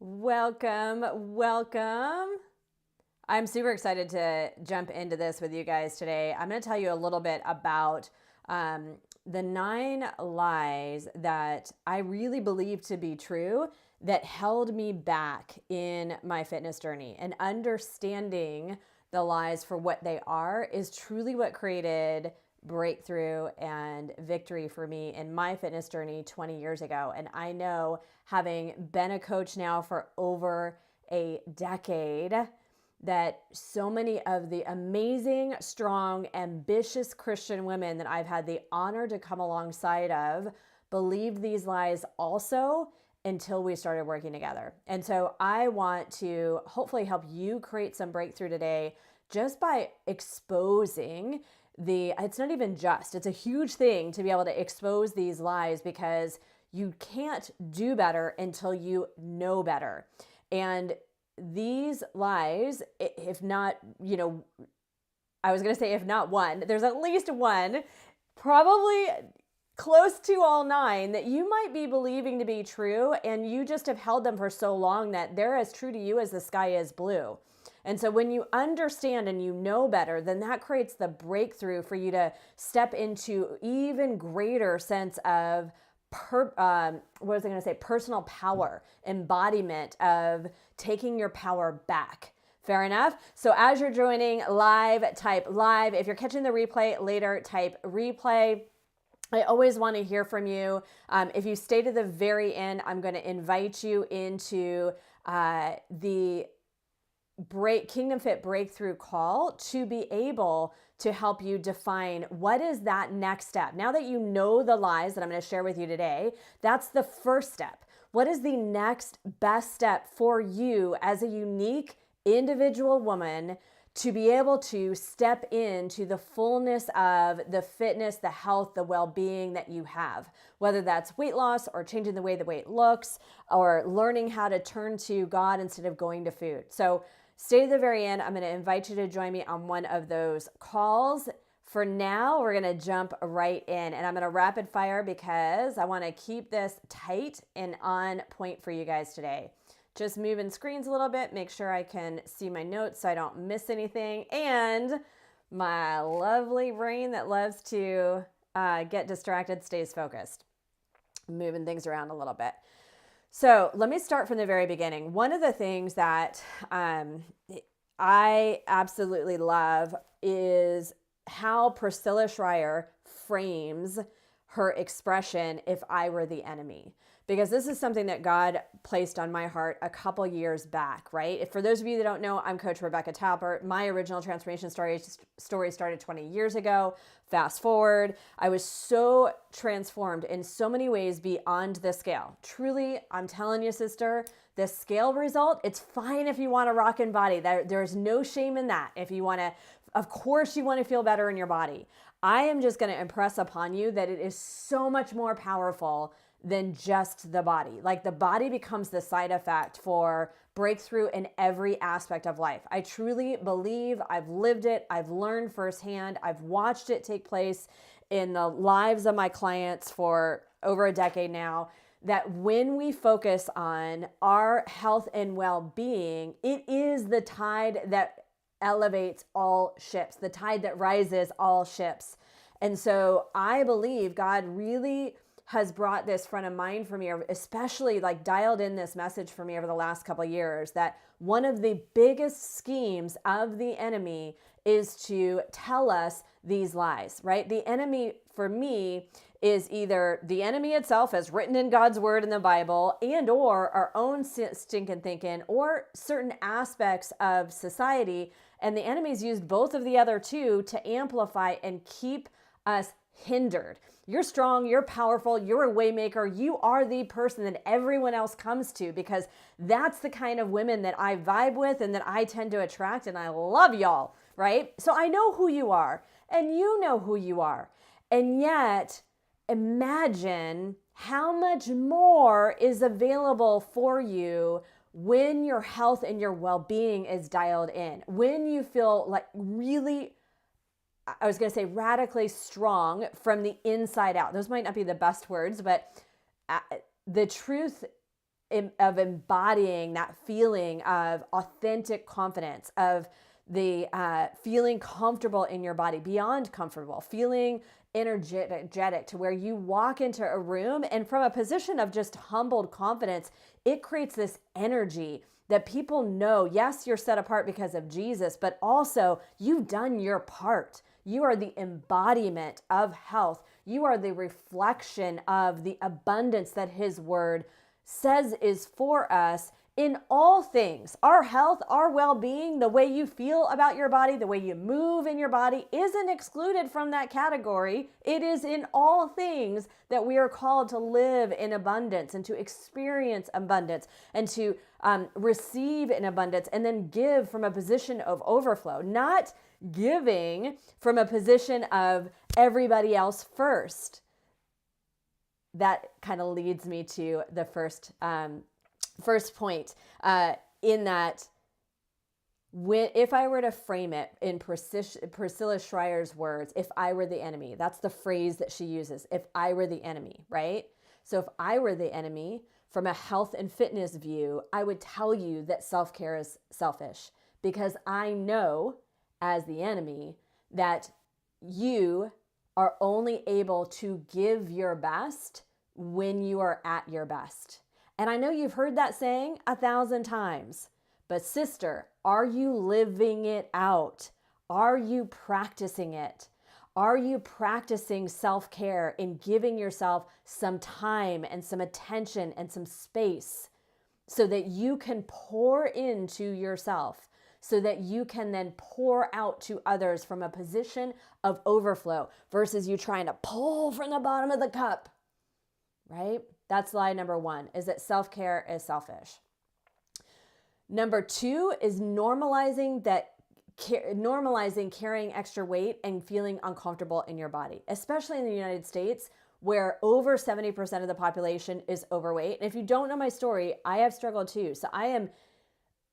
Welcome, welcome. I'm super excited to jump into this with you guys today. I'm going to tell you a little bit about the 9 lies that I really believe to be true that held me back in my fitness journey. And understanding the lies for what they are is truly what created breakthrough and victory for me in my fitness journey 20 years ago. And I know, having been a coach now for over a decade, that so many of the amazing, strong, ambitious Christian women that I've had the honor to come alongside of believed these lies also until we started working together. And so I want to hopefully help you create some breakthrough today just by exposing it's not even just, it's a huge thing to be able to expose these lies, because you can't do better until you know better. And these lies, if not, I was going to say if not one, there's at least one, probably close to all 9, that you might be believing to be true, and you just have held them for so long that they're as true to you as the sky is blue. And so when you understand and you know better, then that creates the breakthrough for you to step into even greater sense of personal power, embodiment of taking your power back. Fair enough? So as you're joining live, type live. If you're catching the replay later, type replay. I always want to hear from you. If you stay to the very end, I'm going to invite you into the Kingdom Fit Breakthrough Call to be able to help you define what is that next step. Now that you know the lies that I'm going to share with you today, that's the first step. What is the next best step for you as a unique individual woman to be able to step into the fullness of the fitness, the health, the well-being that you have, whether that's weight loss or changing the way the weight looks or learning how to turn to God instead of going to food. So stay to the very end. I'm going to invite you to join me on one of those calls. For now, we're going to jump right in, and I'm going to rapid fire because I want to keep this tight and on point for you guys today. Just moving screens a little bit, make sure I can see my notes so I don't miss anything, and my lovely brain that loves to get distracted stays focused. Moving things around a little bit. So let me start from the very beginning. One of the things that I absolutely love is how Priscilla Schreier frames her expression, "if I were the enemy." Because this is something that God placed on my heart a couple years back, right? For those of you that don't know, I'm Coach Rebecca Talbert. My original transformation story started 20 years ago. Fast forward, I was so transformed in so many ways beyond the scale. Truly, I'm telling you, sister, the scale result, it's fine if you want a rockin' body. There's no shame in that. If you want to, of course you want to feel better in your body. I am just going to impress upon you that it is so much more powerful than just the body. Like, the body becomes the side effect for breakthrough in every aspect of life. I truly believe, I've lived it, I've learned firsthand, I've watched it take place in the lives of my clients for over a decade now, that when we focus on our health and well-being, it is the tide that elevates all ships, the tide that rises all ships. And so I believe God really has brought this front of mind for me, or especially like dialed in this message for me over the last couple of years, that one of the biggest schemes of the enemy is to tell us these lies, right? The enemy for me is either the enemy itself as written in God's word in the Bible, and or our own stinking thinking, or certain aspects of society. And the enemy's used both of the other two to amplify and keep us hindered. You're strong, you're powerful, you're a waymaker, you are the person that everyone else comes to, because that's the kind of women that I vibe with and that I tend to attract, and I love y'all, right? So I know who you are, and you know who you are. And yet, imagine how much more is available for you when your health and your well-being is dialed in, when you feel like really, I was going to say radically strong from the inside out. Those might not be the best words, but the truth of embodying that feeling of authentic confidence, of the feeling comfortable in your body, beyond comfortable, feeling energetic to where you walk into a room and from a position of just humbled confidence, it creates this energy that people know, yes, you're set apart because of Jesus, but also you've done your part. You are the embodiment of health. You are the reflection of the abundance that his word says is for us in all things. Our health, our well-being, the way you feel about your body, the way you move in your body isn't excluded from that category. It is in all things that we are called to live in abundance and to experience abundance and to receive in abundance and then give from a position of overflow, not giving from a position of everybody else first. That kind of leads me to the first point in that if I were to frame it in Priscilla Schreier's words, if I were the enemy, that's the phrase that she uses, if I were the enemy, right? So if I were the enemy from a health and fitness view, I would tell you that self-care is selfish because I know as the enemy that you are only able to give your best when you are at your best. And I know you've heard that saying 1,000 times, but sister, are you living it out? Are you practicing it? Are you practicing self-care in giving yourself some time and some attention and some space so that you can pour into yourself, so that you can then pour out to others from a position of overflow versus you trying to pull from the bottom of the cup, right? That's lie number one, is that self-care is selfish. Number two is normalizing carrying extra weight and feeling uncomfortable in your body, especially in the United States, where over 70% of the population is overweight. And if you don't know my story, I have struggled too. So I am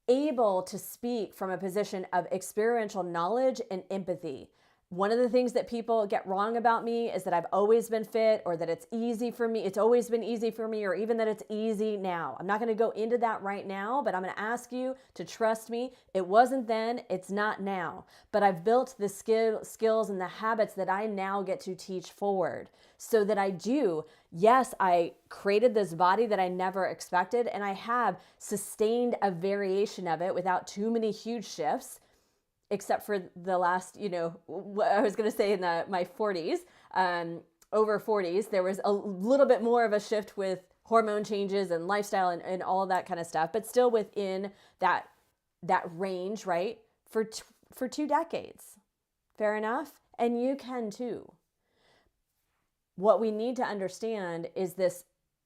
able to speak from a position of experiential knowledge and empathy. One of the things that people get wrong about me is that I've always been fit, or that it's easy for me. It's always been easy for me, or even that it's easy now. I'm not going to go into that right now, but I'm going to ask you to trust me. It wasn't then, it's not now. But I've built the skills and the habits that I now get to teach forward so that I do. Yes, I created this body that I never expected, and I have sustained a variation of it without too many huge shifts. Except for the last, I was going to say in my 40s, over 40s, there was a little bit more of a shift with hormone changes and lifestyle and all that kind of stuff, but still within that range, right? For 2 decades. Fair enough? And you can too. What we need to understand is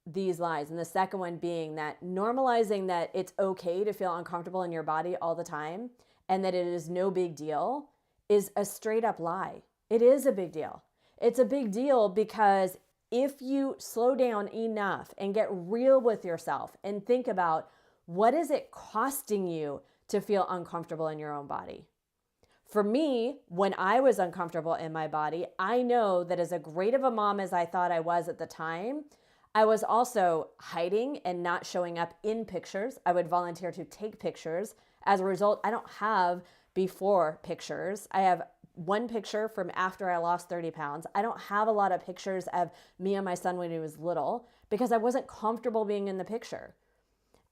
these lies. And the second one being that normalizing that it's okay to feel uncomfortable in your body all the time and that it is no big deal is a straight up lie. It is a big deal. It's a big deal because if you slow down enough and get real with yourself and think about what is it costing you to feel uncomfortable in your own body. For me, when I was uncomfortable in my body, I know that as great of a mom as I thought I was at the time, I was also hiding and not showing up in pictures. I would volunteer to take pictures. As a result, I don't have before pictures. I have one picture from after I lost 30 pounds. I don't have a lot of pictures of me and my son when he was little because I wasn't comfortable being in the picture.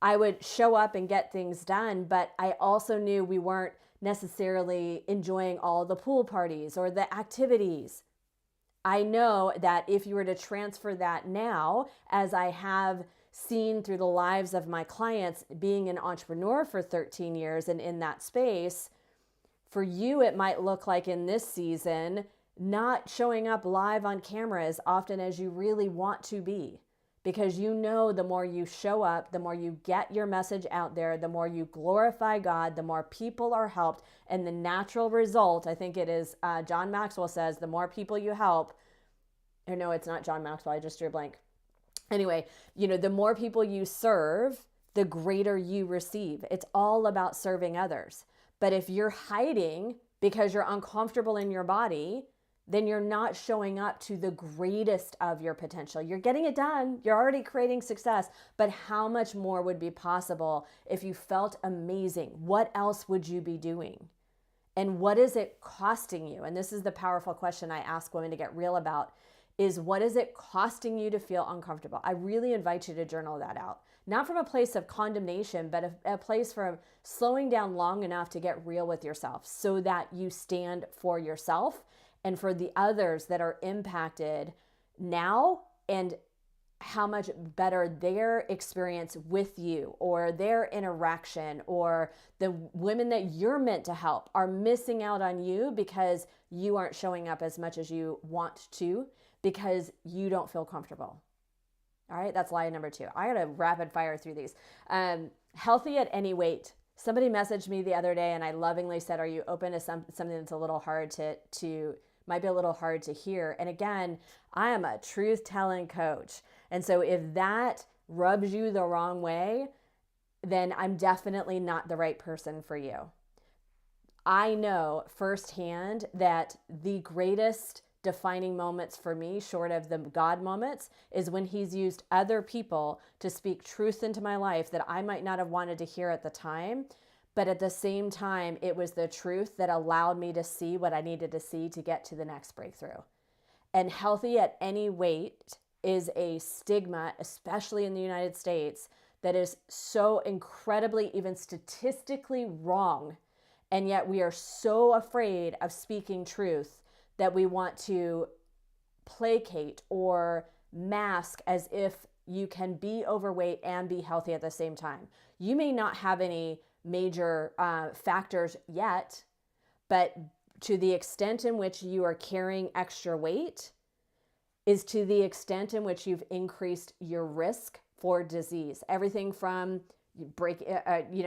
I would show up and get things done, but I also knew we weren't necessarily enjoying all the pool parties or the activities. I know that if you were to transfer that now, as I have seen through the lives of my clients being an entrepreneur for 13 years and in that space, for you, it might look like in this season, not showing up live on camera as often as you really want to be. Because you know the more you show up, the more you get your message out there, the more you glorify God, the more people are helped. And the natural result, I think it is, John Maxwell says, the more people you help, or no, it's not John Maxwell, I just drew a blank. Anyway, the more people you serve, the greater you receive. It's all about serving others. But if you're hiding because you're uncomfortable in your body, then you're not showing up to the greatest of your potential. You're getting it done. You're already creating success. But how much more would be possible if you felt amazing? What else would you be doing? And what is it costing you? And this is the powerful question I ask women to get real about, is what is it costing you to feel uncomfortable? I really invite you to journal that out. Not from a place of condemnation, but a place from slowing down long enough to get real with yourself so that you stand for yourself and for the others that are impacted now, and how much better their experience with you or their interaction or the women that you're meant to help are missing out on you because you aren't showing up as much as you want to because you don't feel comfortable. All right, that's lie number 2. I gotta rapid fire through these. Healthy at any weight. Somebody messaged me the other day and I lovingly said, are you open to something that's a little hard to might be a little hard to hear? And again, I am a truth-telling coach. And so if that rubs you the wrong way, then I'm definitely not the right person for you. I know firsthand that the greatest defining moments for me, short of the God moments, is when he's used other people to speak truth into my life that I might not have wanted to hear at the time. But at the same time, it was the truth that allowed me to see what I needed to see to get to the next breakthrough. And healthy at any weight is a stigma, especially in the United States, that is so incredibly, even statistically wrong. And yet we are so afraid of speaking truth that we want to placate or mask as if you can be overweight and be healthy at the same time. You may not have any major factors yet, but to the extent in which you are carrying extra weight is to the extent in which you've increased your risk for disease. Everything from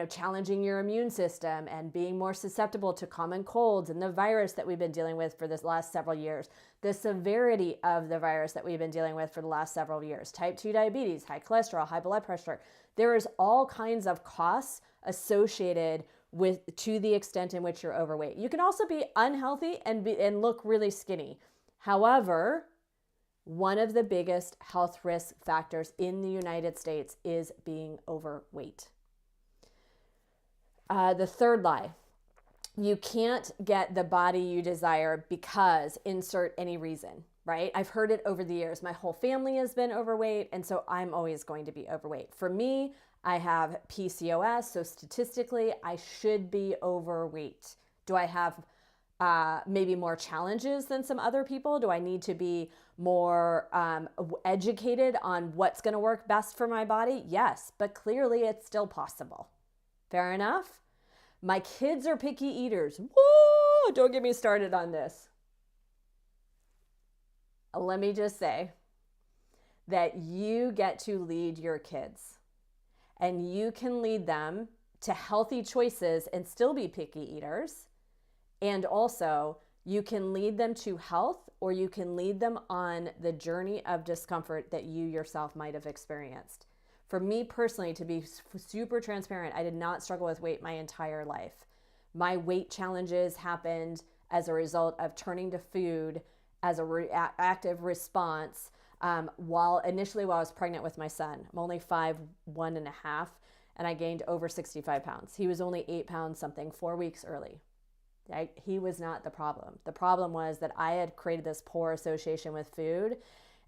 challenging your immune system and being more susceptible to common colds and the virus that we've been dealing with for this last several years, the severity of the virus that we've been dealing with for the last several years, type 2 diabetes, high cholesterol, high blood pressure. There is all kinds of costs associated with to the extent in which you're overweight. You can also be unhealthy and look really skinny. However, one of the biggest health risk factors in the United States is being overweight. The third lie, you can't get the body you desire because insert any reason, right? I've heard it over the years. My whole family has been overweight, and so I'm always going to be overweight. For me, I have PCOS, so statistically, I should be overweight. Do I have maybe more challenges than some other people? Do I need to be more educated on what's going to work best for my body? Yes, but clearly it's still possible. Fair enough? My kids are picky eaters. Woo! Don't get me started on this. Let me just say that you get to lead your kids, and you can lead them to healthy choices and still be picky eaters. And also, you can lead them to health, or you can lead them on the journey of discomfort that you yourself might have experienced. For me personally, to be super transparent, I did not struggle with weight my entire life. My weight challenges happened as a result of turning to food as an active response while I was pregnant with my son. I'm only 5'1.5", and I gained over 65 pounds. He was only 8 pounds something 4 weeks early. Right? He was not the problem. The problem was that I had created this poor association with food.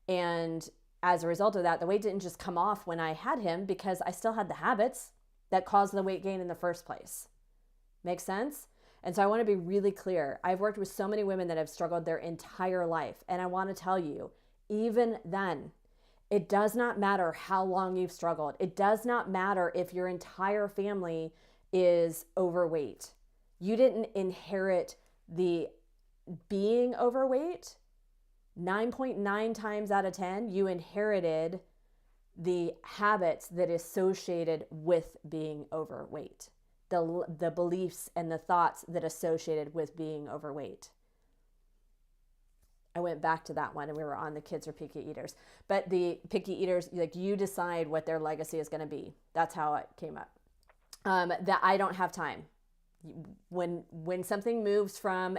And as a result of that, the weight didn't just come off when I had him because I still had the habits that caused the weight gain in the first place. Make sense? And so I want to be really clear. I've worked with so many women that have struggled their entire life. And I want to tell you, even then, it does not matter how long you've struggled. It does not matter if your entire family is overweight. You didn't inherit the being overweight. 9.9 times out of 10, you inherited the habits that associated with being overweight, the beliefs and the thoughts that associated with being overweight. I went back to that one and we were on the kids are picky eaters. But the picky eaters, like, you decide what their legacy is going to be. That's how it came up. That I don't have time. When something moves from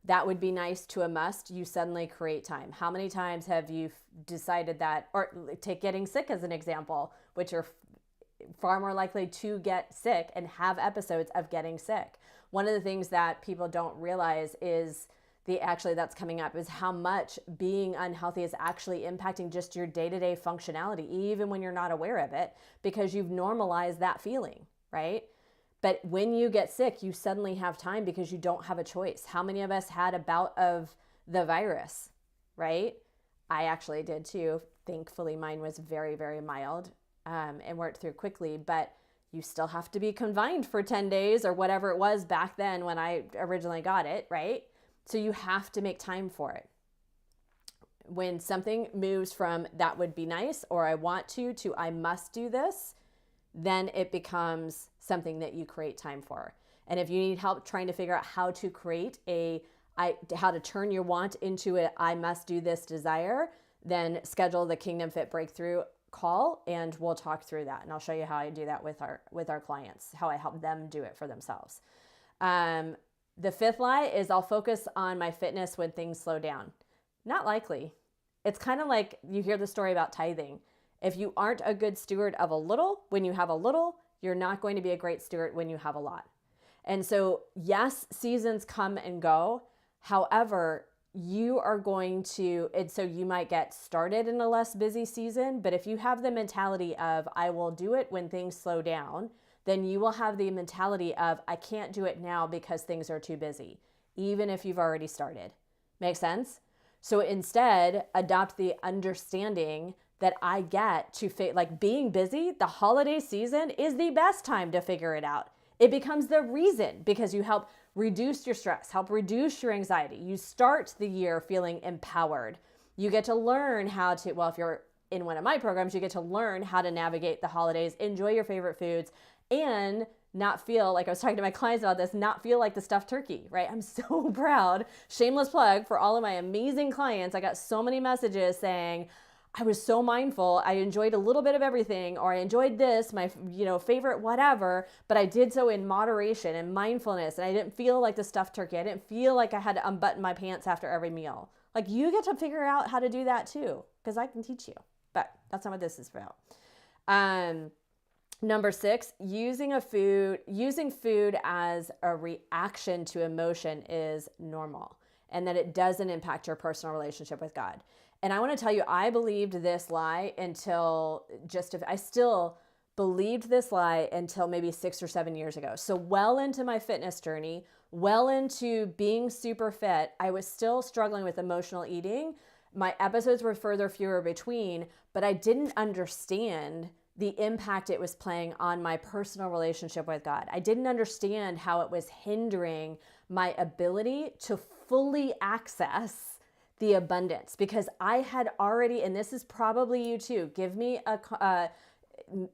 that would be nice to a must, you suddenly create time. How many times have you decided that, or take getting sick as an example, which are far more likely to get sick and have episodes of getting sick. One of the things that people don't realize is that's coming up is how much being unhealthy is actually impacting just your day-to-day functionality, even when you're not aware of it, because you've normalized that feeling, right? But when you get sick, you suddenly have time because you don't have a choice. How many of us had a bout of the virus, right? I actually did too. Thankfully, mine was very, very mild and worked through quickly, but you still have to be confined for 10 days or whatever it was back then when I originally got it, right? So you have to make time for it. When something moves from that would be nice or I want to I must do this, then it becomes something that you create time for. And if you need help trying to figure out how to create how to turn your want into a I must do this desire, then schedule the Kingdom Fit Breakthrough call and we'll talk through that. And I'll show you how I do that with our clients, how I help them do it for themselves. The fifth lie is I'll focus on my fitness when things slow down. Not likely. It's kind of like you hear the story about tithing. If you aren't a good steward of a little, when you have a little, you're not going to be a great steward when you have a lot. And so, yes, seasons come and go. However, you are going to, and so you might get started in a less busy season, but if you have the mentality of, I will do it when things slow down, then you will have the mentality of, I can't do it now because things are too busy, even if you've already started. Make sense? So instead, adopt the understanding that I get to like being busy. The holiday season is the best time to figure it out. It becomes the reason because you help reduce your stress, help reduce your anxiety. You start the year feeling empowered. You get to learn how to, well, if you're in one of my programs, you get to learn how to navigate the holidays, enjoy your favorite foods, and not feel like I was talking to my clients about this, not feel like the stuffed turkey, right? I'm so proud. Shameless plug for all of my amazing clients. I got so many messages saying, I was so mindful. I enjoyed a little bit of everything, or I enjoyed this, my favorite whatever, but I did so in moderation and mindfulness. And I didn't feel like the stuffed turkey. I didn't feel like I had to unbutton my pants after every meal. Like you get to figure out how to do that too, because I can teach you, but that's not what this is about. Number 6, using food as a reaction to emotion is normal, and that it doesn't impact your personal relationship with God. And I want to tell you, I believed this lie until I still believed this lie until maybe 6 or 7 years ago. So well into my fitness journey, well into being super fit, I was still struggling with emotional eating. My episodes were fewer between, but I didn't understand the impact it was playing on my personal relationship with God. I didn't understand how it was hindering my ability to fully access the abundance, because I had already, and this is probably you too, give me a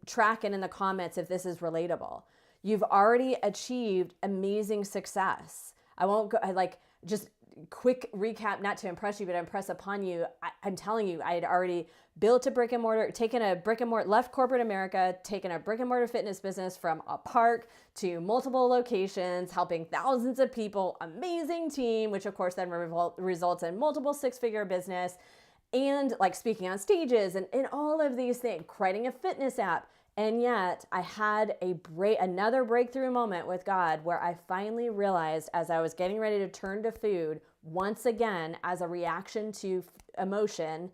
track and in the comments if this is relatable. You've already achieved amazing success. I won't go, just quick recap, not to impress you, but impress upon you. I'm telling you, I had already built a brick and mortar, left corporate America, taken a brick and mortar fitness business from a park to multiple locations, helping thousands of people, amazing team, which of course then results in multiple 6-figure business, and like speaking on stages and all of these things, creating a fitness app. And yet I had another breakthrough moment with God where I finally realized, as I was getting ready to turn to food once again as a reaction to emotion,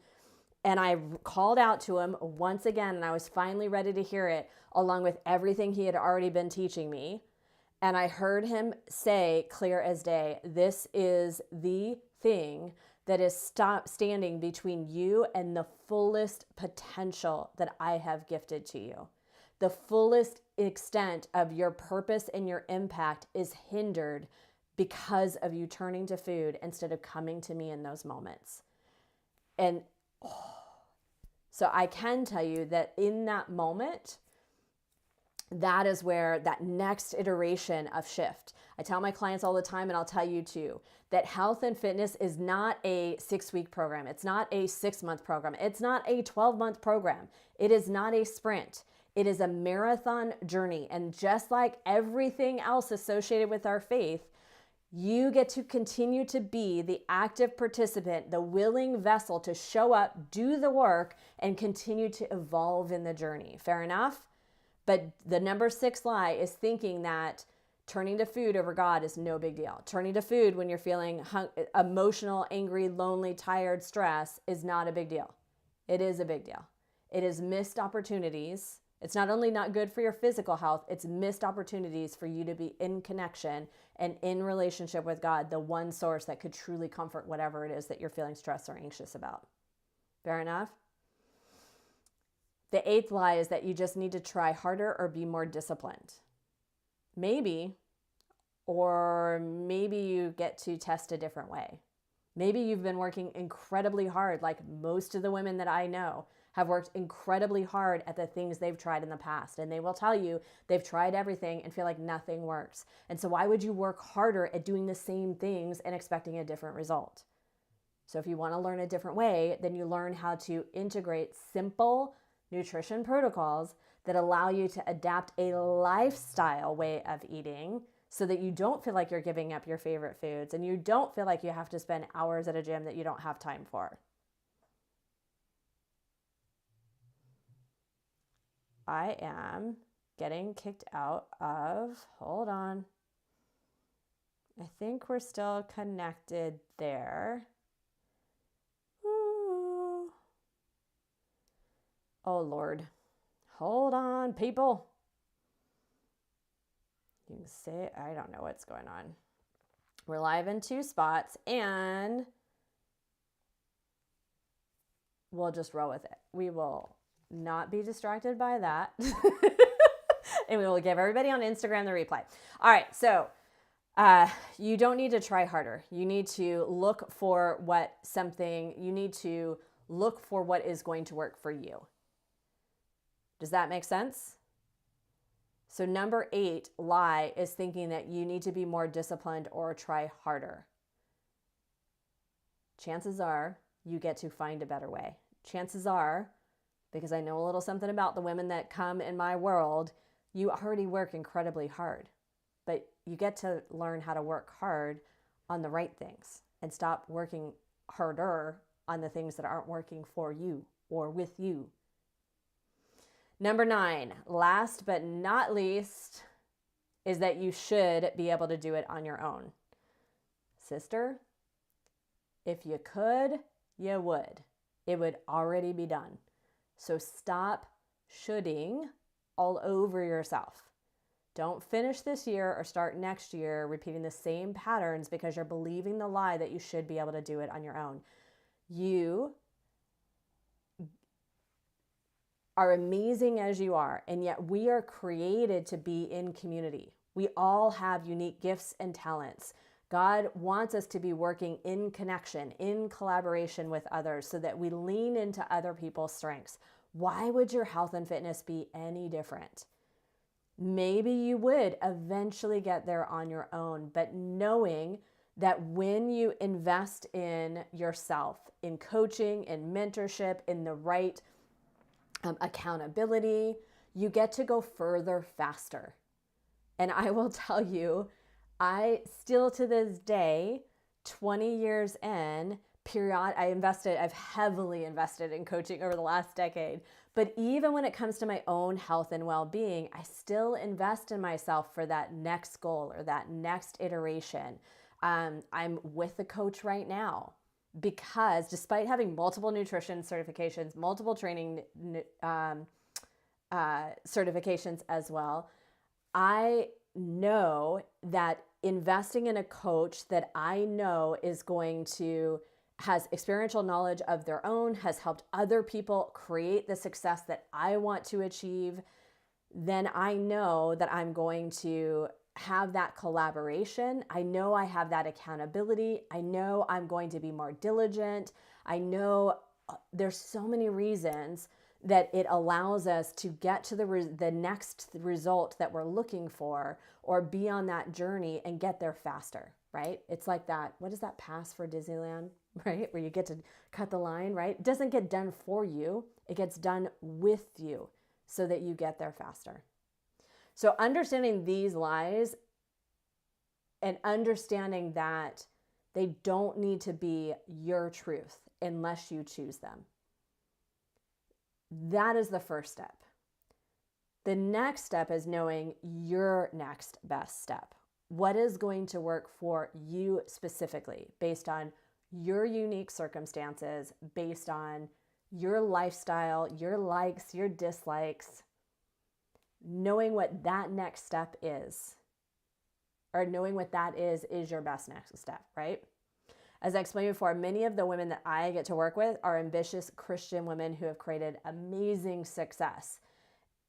and I called out to him once again, and I was finally ready to hear it, along with everything he had already been teaching me. And I heard him say, clear as day, this is the thing that is standing between you and the fullest potential that I have gifted to you. The fullest extent of your purpose and your impact is hindered because of you turning to food instead of coming to me in those moments. And so I can tell you that in that moment, that is where that next iteration of shift. I tell my clients all the time, and I'll tell you too, that health and fitness is not a 6-week program. It's not a 6-month program. It's not a 12-month program. It is not a sprint. It is a marathon journey. And just like everything else associated with our faith, You get to continue to be the active participant, the willing vessel to show up, do the work, and continue to evolve in the journey. Fair enough? But the number 6 lie is thinking that turning to food over God is no big deal. Turning to food when you're feeling emotional, angry, lonely, tired, stress is not a big deal. It is a big deal. It is missed opportunities. It's not only not good for your physical health, it's missed opportunities for you to be in connection and in relationship with God, the one source that could truly comfort whatever it is that you're feeling stressed or anxious about. Fair enough? The 8th lie is that you just need to try harder or be more disciplined. Maybe, or maybe you get to test a different way. Maybe you've been working incredibly hard, like most of the women that I know have worked incredibly hard at the things they've tried in the past. And they will tell you they've tried everything and feel like nothing works. And so why would you work harder at doing the same things and expecting a different result? So if you want to learn a different way, then you learn how to integrate simple nutrition protocols that allow you to adapt a lifestyle way of eating so that you don't feel like you're giving up your favorite foods and you don't feel like you have to spend hours at a gym that you don't have time for. I am getting kicked out of, hold on. I think we're still connected there. Ooh. Oh, Lord. Hold on, people. You can say, I don't know what's going on. We're live in 2 spots and we'll just roll with it. We will not be distracted by that. And we will give everybody on Instagram the replay. All right, so you don't need to try harder. You need to look for what is going to work for you. Does that make sense? So number 8 lie is thinking that you need to be more disciplined or try harder. Chances are you get to find a better way. Chances are, because I know a little something about the women that come in my world, you already work incredibly hard, but you get to learn how to work hard on the right things and stop working harder on the things that aren't working for you or with you. Number 9, last but not least, is that you should be able to do it on your own. Sister, if you could, you would. It would already be done. So stop shoulding all over yourself. Don't finish this year or start next year repeating the same patterns because you're believing the lie that you should be able to do it on your own. You are amazing as you are, and yet we are created to be in community. We all have unique gifts and talents. God wants us to be working in connection, in collaboration with others so that we lean into other people's strengths. Why would your health and fitness be any different? Maybe you would eventually get there on your own, but knowing that when you invest in yourself, in coaching, in mentorship, in the right accountability, you get to go further faster. And I will tell you, I still to this day, 20 years in, I've heavily invested in coaching over the last decade. But even when it comes to my own health and well-being, I still invest in myself for that next goal or that next iteration. I'm with a coach right now because despite having multiple nutrition certifications, multiple training certifications as well, I know that investing in a coach that I know has experiential knowledge of their own, has helped other people create the success that I want to achieve, then I know that I'm going to have that collaboration. I know I have that accountability. I know I'm going to be more diligent. I know there's so many reasons that it allows us to get to the next result that we're looking for or be on that journey and get there faster, right? It's like that, what is that pass for Disneyland, right? Where you get to cut the line, right? It doesn't get done for you. It gets done with you so that you get there faster. So understanding these lies and understanding that they don't need to be your truth unless you choose them. That is the first step. The next step is knowing your next best step. What is going to work for you specifically based on your unique circumstances, based on your lifestyle, your likes, your dislikes, knowing what that next step is, or knowing what that is your best next step, right? As I explained before, many of the women that I get to work with are ambitious Christian women who have created amazing success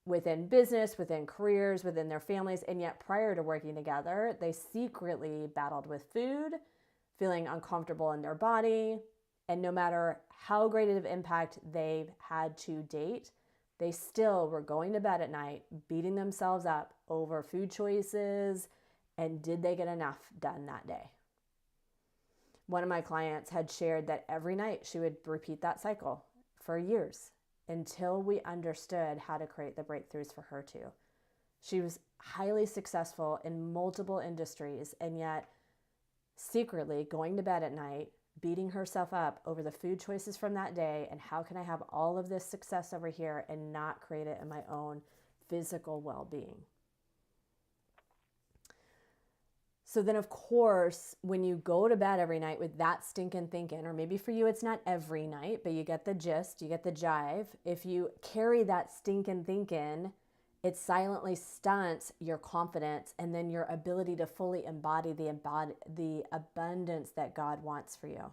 within business, within careers, within their families. And yet prior to working together, they secretly battled with food, feeling uncomfortable in their body. And no matter how great of impact they've had to date, they still were going to bed at night, beating themselves up over food choices, and did they get enough done that day? One of my clients had shared that every night she would repeat that cycle for years until we understood how to create the breakthroughs for her too. She was highly successful in multiple industries, and yet secretly going to bed at night, beating herself up over the food choices from that day, and how can I have all of this success over here and not create it in my own physical well-being? So then, of course, when you go to bed every night with that stinking thinking, or maybe for you it's not every night, but you get the gist, you get the jive. If you carry that stinking thinking, it silently stunts your confidence and then your ability to fully embody the abundance that God wants for you.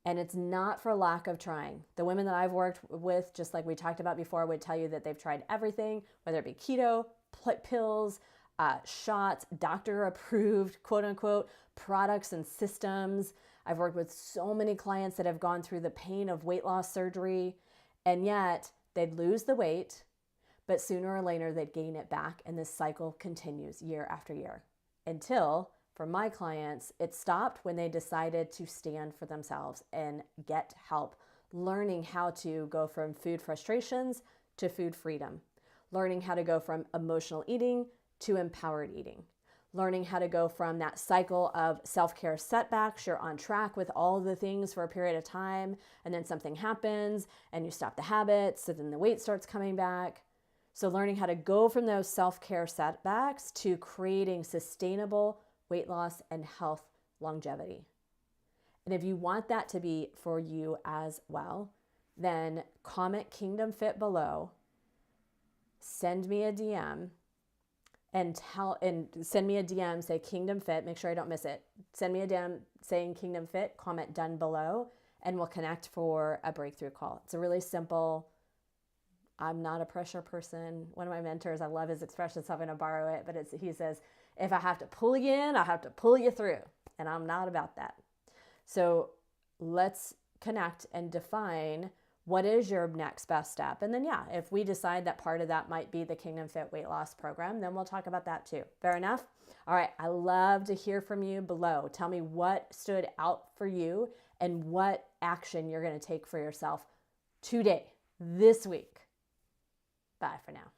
And it's not for lack of trying. The women that I've worked with, just like we talked about before, would tell you that they've tried everything, whether it be keto, pills, shots, doctor approved, quote unquote, products and systems. I've worked with so many clients that have gone through the pain of weight loss surgery, and yet they'd lose the weight, but sooner or later they'd gain it back. And this cycle continues year after year until, for my clients, it stopped when they decided to stand for themselves and get help, learning how to go from food frustrations to food freedom, learning how to go from emotional eating to empowered eating, learning how to go from that cycle of self-care setbacks. You're on track with all the things for a period of time, and then something happens and you stop the habits, so then the weight starts coming back. So learning how to go from those self-care setbacks to creating sustainable weight loss and health longevity. And if you want that to be for you as well, then comment Kingdom Fit below, send me a DM, and send me a DM, say Kingdom Fit, make sure I don't miss it. Send me a DM saying Kingdom Fit, comment done below, and we'll connect for a breakthrough call. It's a really simple, I'm not a pressure person. One of my mentors, I love his expression, so I'm going to borrow it, but he says, if I have to pull you in, I have to pull you through. And I'm not about that. So let's connect and define what is your next best step. And then, if we decide that part of that might be the Kingdom Fit weight loss program, then we'll talk about that too. Fair enough? All right. I love to hear from you below. Tell me what stood out for you and what action you're going to take for yourself today, this week. Bye for now.